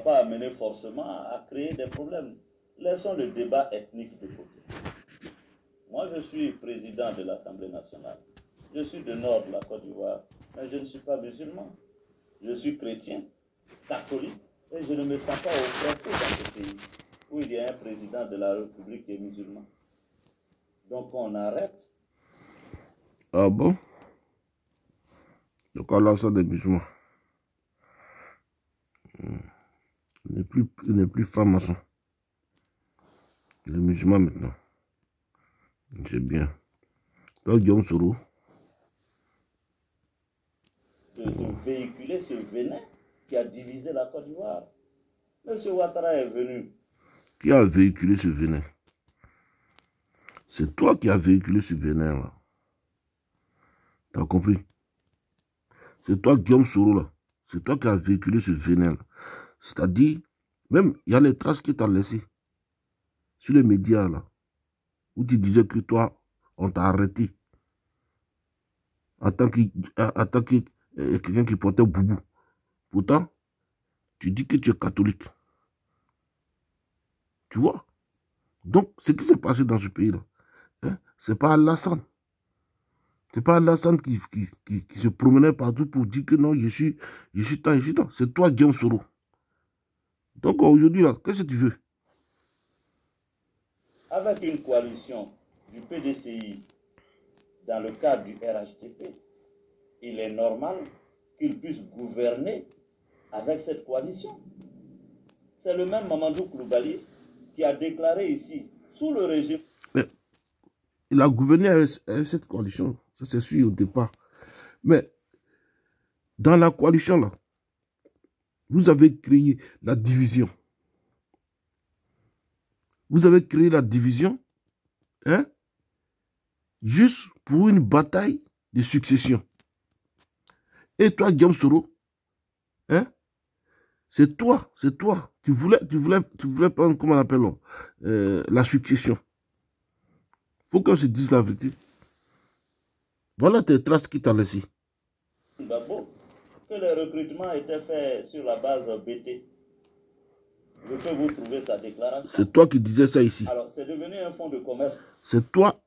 pas amener forcément à créer des problèmes. Laissons le débat ethnique de côté. Moi, je suis président de l'Assemblée nationale. Je suis du nord de la Côte d'Ivoire, mais je ne suis pas musulman. Je suis chrétien, catholique, et je ne me sens pas oppressé dans ce pays où il y a un président de la République qui est musulman. Donc on arrête. Ah bon? Donc Allah, ça des musulmans. Il n'est plus franc-maçon. Il est musulman maintenant. C'est bien. Donc Guillaume Soro. De véhiculer ce venin qui a divisé la Côte d'Ivoire. M. Ouattara est venu. Qui a véhiculé ce venin? C'est toi qui as véhiculé ce venin là. T'as compris? C'est toi, Guillaume Soro là. C'est toi qui as véhiculé ce venin là. C'est-à-dire, même il y a les traces que tu as laissées sur les médias là, où tu disais que toi, on t'a arrêté en tant que quelqu'un qui portait boubou. Pourtant, tu dis que tu es catholique. Tu vois? Donc, ce qui s'est passé dans ce pays-là, hein, c'est pas Alassane. C'est pas Alassane qui se promenait partout pour dire que non, je suis tant. C'est toi, Guillaume Soro. Donc, aujourd'hui, là, qu'est-ce que tu veux? Avec une coalition du PDCI dans le cadre du RHTP, il est normal qu'il puisse gouverner avec cette coalition. C'est le même Mamadou Koulibaly qui a déclaré ici, sous le régime... Mais il a gouverné avec cette coalition, ça c'est sûr au départ. Mais dans la coalition là, vous avez créé la division. Vous avez créé la division, hein, juste pour une bataille de succession. Et toi, Guillaume Soro, hein, c'est toi. Tu voulais prendre, comment on appelle, la succession. Faut qu'on se dise la vérité. Voilà tes traces qui t'ont laissé. Gbagbo, que le recrutement était fait sur la base BT. Je peux vous trouver sa déclaration. C'est toi qui disais ça ici. Alors, c'est devenu un fonds de commerce. C'est toi,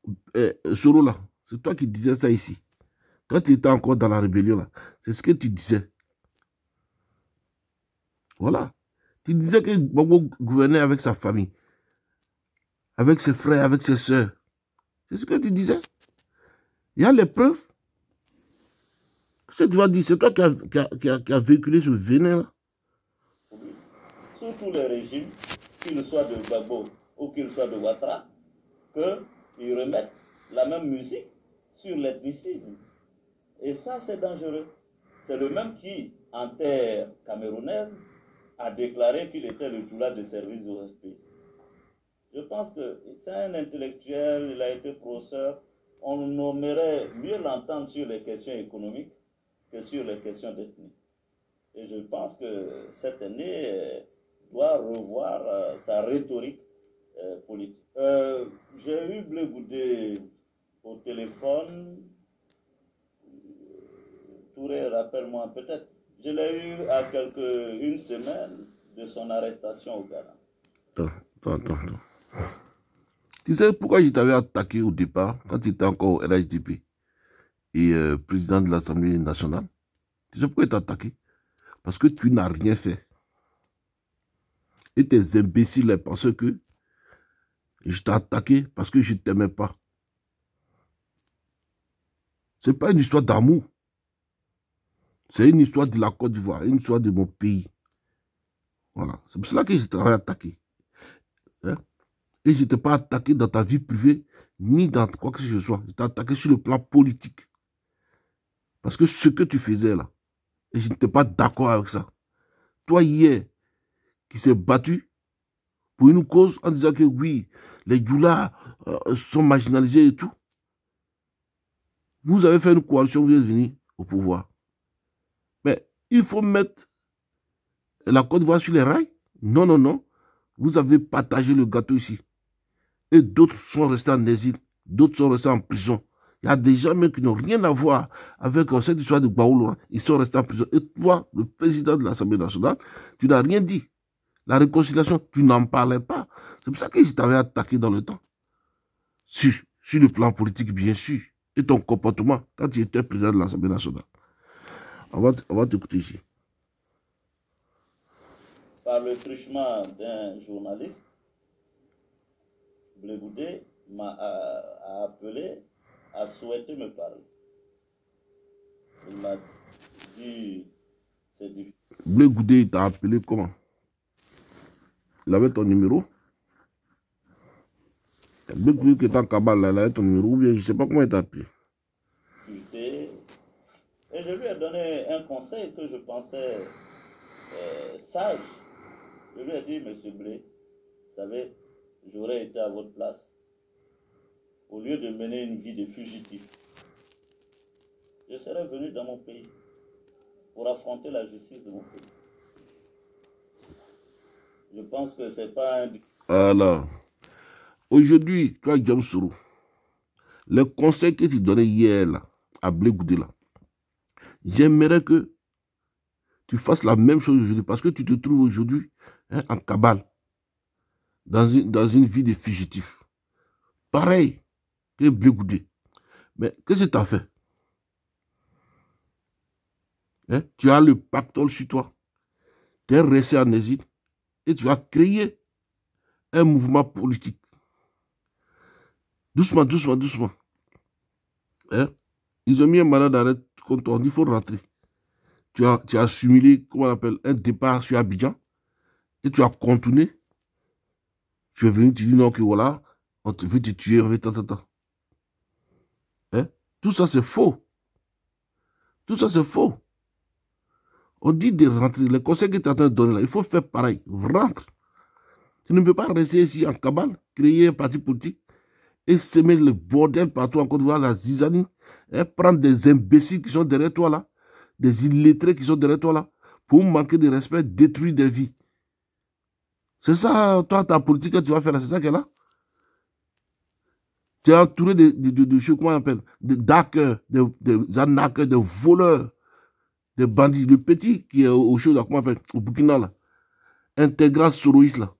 Soro là, c'est toi qui disais ça ici. Quand tu étais encore dans la rébellion là, c'est ce que tu disais. Voilà. Tu disais que Gbagbo gouvernait avec sa famille, avec ses frères, avec ses soeurs. C'est ce que tu disais. Il y a les preuves. Qu'est-ce que tu vas dire? C'est toi qui a véhiculé ce venin là. Sous tous les régimes, qu'il soit de Gbagbo ou qu'il soit de Ouattara, qu'ils remettent la même musique sur l'ethnicisme. Et ça, c'est dangereux. C'est le même qui, en terre camerounaise, a déclaré qu'il était le Djoula de service au respect. Je pense que c'est un intellectuel, il a été professeur. On aimerait mieux l'entendre sur les questions économiques que sur les questions d'ethnie. Et je pense que cette année doit revoir sa rhétorique politique. J'ai eu Blé Goudé au téléphone. Touré, rappelle-moi peut-être. Je l'ai eu à une semaine de son arrestation au Ghana. Attends. Tu sais pourquoi je t'avais attaqué au départ, quand tu étais encore au RHDP et président de l'Assemblée nationale? Tu sais pourquoi il t'a attaqué? Parce que tu n'as rien fait. Et tes imbéciles pensaient que je t'ai attaqué parce que je ne t'aimais pas. Ce n'est pas une histoire d'amour. C'est une histoire de la Côte d'Ivoire, une histoire de mon pays. Voilà. C'est pour cela que je t'avais attaqué. Hein? Et je ne t'ai pas attaqué dans ta vie privée, ni dans quoi que ce soit. Je t'ai attaqué sur le plan politique. Parce que ce que tu faisais là, et je n'étais pas d'accord avec ça. Toi, hier, qui s'est battu pour une cause en disant que oui, les Djoula sont marginalisés et tout. Vous avez fait une coalition, vous êtes venu au pouvoir. Mais il faut mettre la Côte d'Ivoire sur les rails. Non. Vous avez partagé le gâteau ici. Et d'autres sont restés en exil. D'autres sont restés en prison. Il y a des gens même qui n'ont rien à voir avec cette histoire de Gbagbo. Ils sont restés en prison. Et toi, le président de l'Assemblée nationale, tu n'as rien dit. La réconciliation, tu n'en parlais pas. C'est pour ça que je t'avais attaqué dans le temps. Sur le plan politique, bien sûr. Et ton comportement quand tu étais président de l'Assemblée nationale. On va t'écouter ici. Par le truchement d'un journaliste, Blé Goudé a appelé, a souhaité me parler. Il m'a dit, c'est difficile. Blé Goudé, il t'a appelé comment? Il avait ton numéro? Blé Goudé qui est en cabale, là, il avait ton numéro, ou bien je ne sais pas comment il t'a appelé. Et je lui ai donné un conseil que je pensais sage. Je lui ai dit, Monsieur Blé, vous savez, j'aurais été à votre place. Au lieu de mener une vie de fugitif, je serais venu dans mon pays pour affronter la justice de mon pays. Je pense que c'est pas un... Alors, aujourd'hui, toi, Guillaume Soro, le conseil que tu donnais hier là, à Blé Goudé, là, j'aimerais que tu fasses la même chose aujourd'hui parce que tu te trouves aujourd'hui en cabale, dans une vie de fugitif. Pareil que Blé Goudé. Mais qu'est-ce que tu as fait? Tu as le pactole sur toi. Tu es resté en exil et tu as créé un mouvement politique. Doucement, doucement, doucement. Ils ont mis un mandat d'arrêt contre toi. Il faut rentrer. Tu as assimilé, comment on appelle, un départ sur Abidjan et tu as continué. Tu es venu, tu dis non, que voilà, on te veut te tuer, on veut tant. Tout ça, c'est faux. Tout ça, c'est faux. On dit de rentrer. Les conseils que tu es en train de donner là, il faut faire pareil. Rentre. Tu ne peux pas rester ici en cabale, créer un parti politique et semer le bordel partout en Côte d'Ivoire, la zizanie, prendre des imbéciles qui sont derrière toi là, des illettrés qui sont derrière toi là, pour manquer de respect, détruire des vies. C'est ça, toi, ta politique que tu vas faire là, c'est ça qu'elle a. Tu es entouré de comment on appelle, d'arnaqueurs, de voleurs, de bandits. Le petit qui est au show là, comment on appelle, au Burkina là, intégral soroïste là.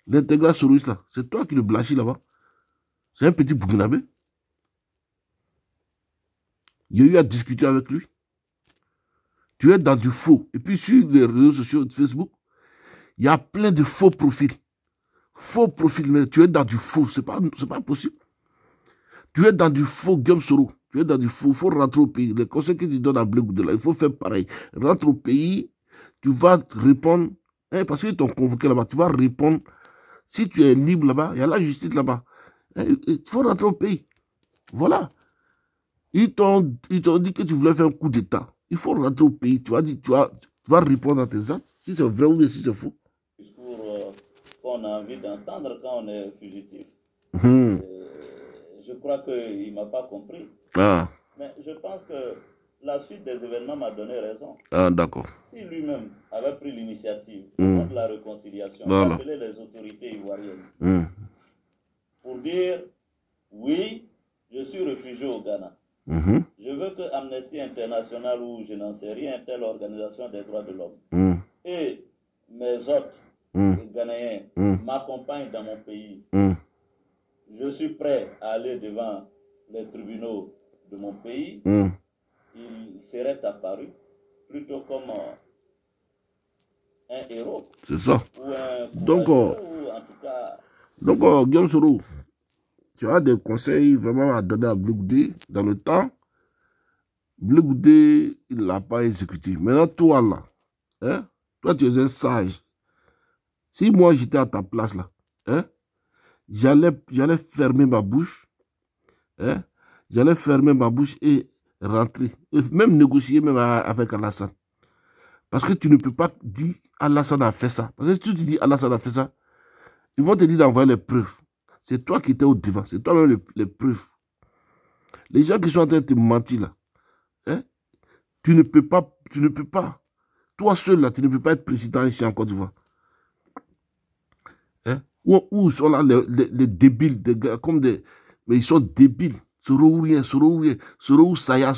L'intégral soroïste là, c'est toi qui le blanchis là-bas. C'est un petit Burkinabé. Il y a eu à discuter avec lui. Tu es dans du faux. Et puis sur les réseaux sociaux de Facebook, il y a plein de faux profils. Faux profils, mais tu es dans du faux. C'est pas possible. Tu es dans du faux, Guillaume Soro. Tu es dans du faux. Il faut rentrer au pays. Les conseils que tu donnes à Blé Goudé là, il faut faire pareil. Rentre au pays, tu vas répondre. Parce qu'ils t'ont convoqué là-bas, tu vas répondre. Si tu es libre là-bas, il y a la justice là-bas. Il faut rentrer au pays. Voilà. Ils t'ont dit que tu voulais faire un coup d'État. Il faut rentrer au pays. Tu vas répondre à tes actes, si c'est vrai ou si c'est faux. Discours qu'on a envie d'entendre quand on est fugitif. Je crois qu'il ne m'a pas compris. Ah. Mais je pense que la suite des événements m'a donné raison. Ah, d'accord. Si lui-même avait pris l'initiative de la réconciliation, d'appeler les autorités ivoiriennes pour dire oui, je suis réfugié au Ghana. Je veux que Amnesty International ou je n'en sais rien, telle organisation des droits de l'homme et mes hôtes Ghanéens m'accompagnent dans mon pays. Je suis prêt à aller devant les tribunaux de mon pays. Il serait apparu plutôt comme un héros. C'est ça. Ou un donc, ou en tout cas... donc Guillaume Soro, tu as des conseils vraiment à donner à Blé Goudé dans le temps. Blé Goudé, il ne l'a pas exécuté. Maintenant, toi là, toi tu es un sage. Si moi j'étais à ta place là, j'allais fermer ma bouche. J'allais fermer ma bouche et rentrer. Et même négocier même avec Alassane. Parce que tu ne peux pas dire Alassane a fait ça. Parce que si tu dis Alassane a fait ça, ils vont te dire d'envoyer les preuves. C'est toi qui étais au devant. C'est toi-même les preuves. Les gens qui sont en train de te mentir là, tu ne peux pas. Toi seul là, tu ne peux pas être président ici en Côte d'Ivoire. Où sont là les débiles, des gars comme des... Mais ils sont débiles. Soro ou rien, Soro ou Saya.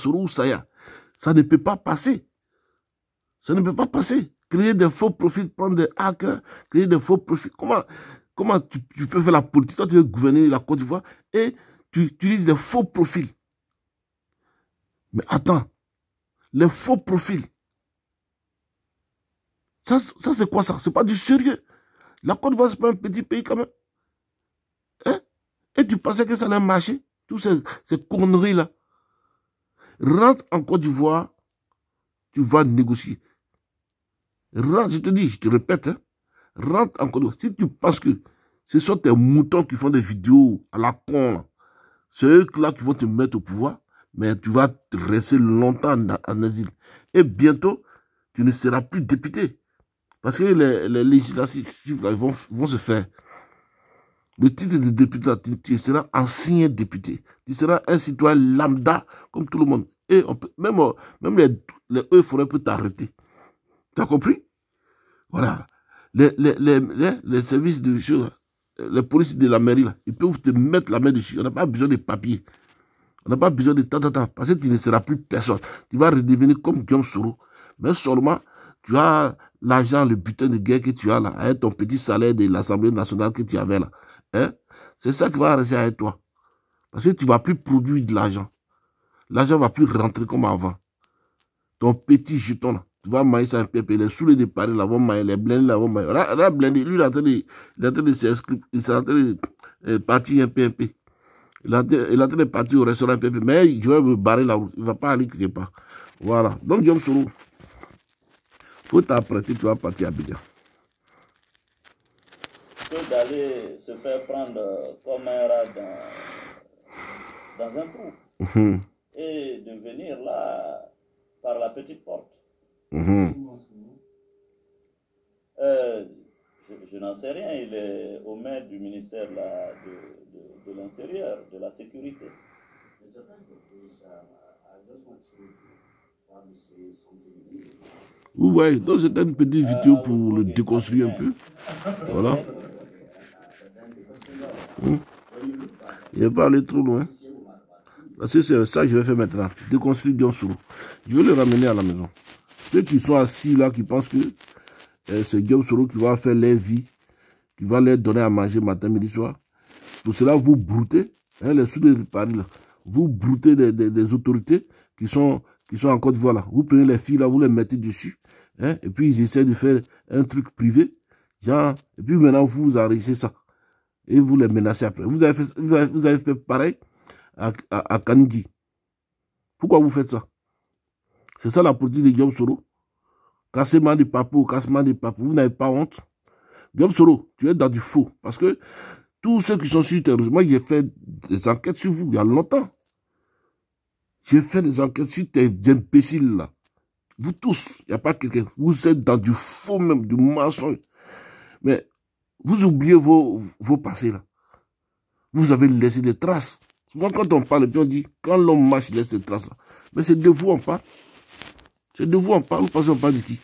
Ça ne peut pas passer. Ça ne peut pas passer. créer des faux profils, prendre des hackers, créer des faux profils. Comment tu peux faire la politique? Toi, tu veux gouverner la Côte d'Ivoire et tu utilises des faux profils. Mais attends, les faux profils, ça c'est quoi ça? C'est pas du sérieux. La Côte d'Ivoire, c'est pas un petit pays quand même. Hein? Et tu pensais que ça allait marcher? Toutes ces conneries-là. Rentre en Côte d'Ivoire, tu vas négocier. Rentre, je te dis, je te répète, hein, rentre en Côte d'Ivoire. Si tu penses que ce sont tes moutons qui font des vidéos à la con, c'est eux-là qui vont te mettre au pouvoir, mais tu vas rester longtemps en asile. Et bientôt, tu ne seras plus député. Parce que les législatives là, vont se faire. Le titre de député, là, tu seras ancien député. Tu seras un citoyen lambda, comme tout le monde. Et même les forêts peuvent t'arrêter. Tu as compris? Voilà. Les services de choses, les policiers de la mairie, là, ils peuvent te mettre la main dessus. On n'a pas besoin de papiers. On n'a pas besoin de tant. Parce que tu ne seras plus personne. Tu vas redevenir comme Guillaume Soro. Mais seulement, tu as l'argent, le butin de guerre que tu as là, avec ton petit salaire de l'Assemblée nationale que tu avais là. Hein? C'est ça qui va rester avec toi. Parce que tu ne vas plus produire de l'argent. L'argent ne va plus rentrer comme avant. Ton petit jeton là, tu vas mailler ça un peu. Les soulets de Paris là vont mailler, les blindés là vont mailler. Là, blindé, lui, il est en train de s'inscrire, il est en train de partir un peu. Il est en train de partir au restaurant un peu. Mais je vais me barrer la route. Il ne va pas aller quelque part. Voilà. Donc, Guillaume Soro, il faut t'apprêter, tu vas partir à Abidjan. Que d'aller se faire prendre comme un rat dans un trou. Et de venir là par la petite porte. Je n'en sais rien, il est au maire du ministère là, de l'Intérieur, de la Sécurité. Vous voyez, donc c'était une petite vidéo pour le déconstruire un peu. Voilà. Il ne va pas aller trop loin. Parce que c'est ça que je vais faire maintenant. Déconstruire Guillaume Soro. Je vais le ramener à la maison. Ceux qui sont assis là, qui pensent que c'est Guillaume Soro qui va faire leur vie, qui va leur donner à manger matin, midi, soir. Pour cela, vous broutez, hein, les sous de Paris là, vous broutez des autorités qui sont en Côte d'Ivoire là. Vous prenez les filles là, vous les mettez dessus, hein, et puis ils essaient de faire un truc privé, genre, et puis maintenant vous enrichissez ça. Et vous les menacez après. Vous avez fait pareil à Kanigi. Pourquoi vous faites ça? C'est ça la politique de Guillaume Soro. Cassement de papou, vous n'avez pas honte. Guillaume Soro, tu es dans du faux. Parce que tous ceux qui sont sur terrorisme, moi j'ai fait des enquêtes sur vous il y a longtemps. J'ai fait des enquêtes sur tes imbéciles là. Vous tous, il n'y a pas quelqu'un. Vous êtes dans du faux même, du mensonge. Mais vous oubliez vos passés là. Vous avez laissé des traces. Souvent quand on parle, on dit, quand l'homme marche, il laisse des traces là. Mais c'est de vous on parle. C'est de vous on parle. Vous pensez on parle de qui?